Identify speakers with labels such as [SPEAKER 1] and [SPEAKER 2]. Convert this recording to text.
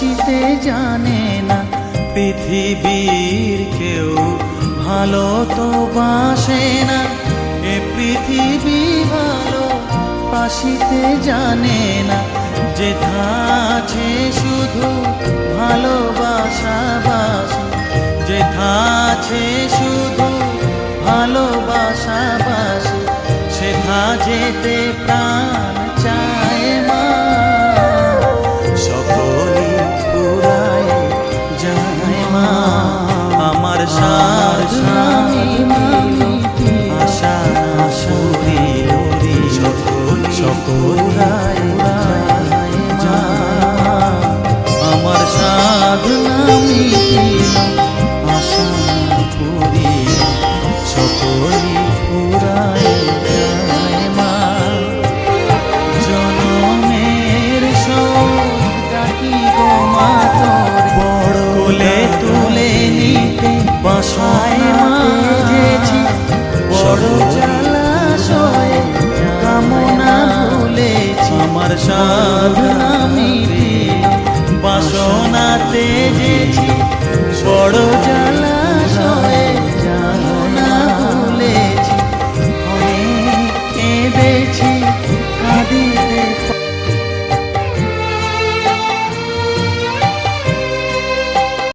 [SPEAKER 1] বাসিতে জানে না, পৃথিবীর কেউ ভালো তো বাসে না, এ পৃথিবী ভালো বাসিতে জানে না। যেথা আছে শুধু ভালোবাসা বাসি, যেথা আছে শুধু ভালোবাসা বাসি, সেথা যেতে প্রাণ চায় মা। সকলে পুরায় যায় মা, আমার সাধনা আশা সুরিল সকলায় যায় মা, আমার সাধনা মিটিল আশা পুরিল সকলে পুরায় যায় মা। জনমের শোক ডাকি গো মা তোর, বড় কোলে তুলে নিতে বাসায় মা যেছি, বড় জলাশয়ে কামনা ভুলেছি, আমার সাধনা মিটিল বাসনাতে যেছি, বড় জ্বালা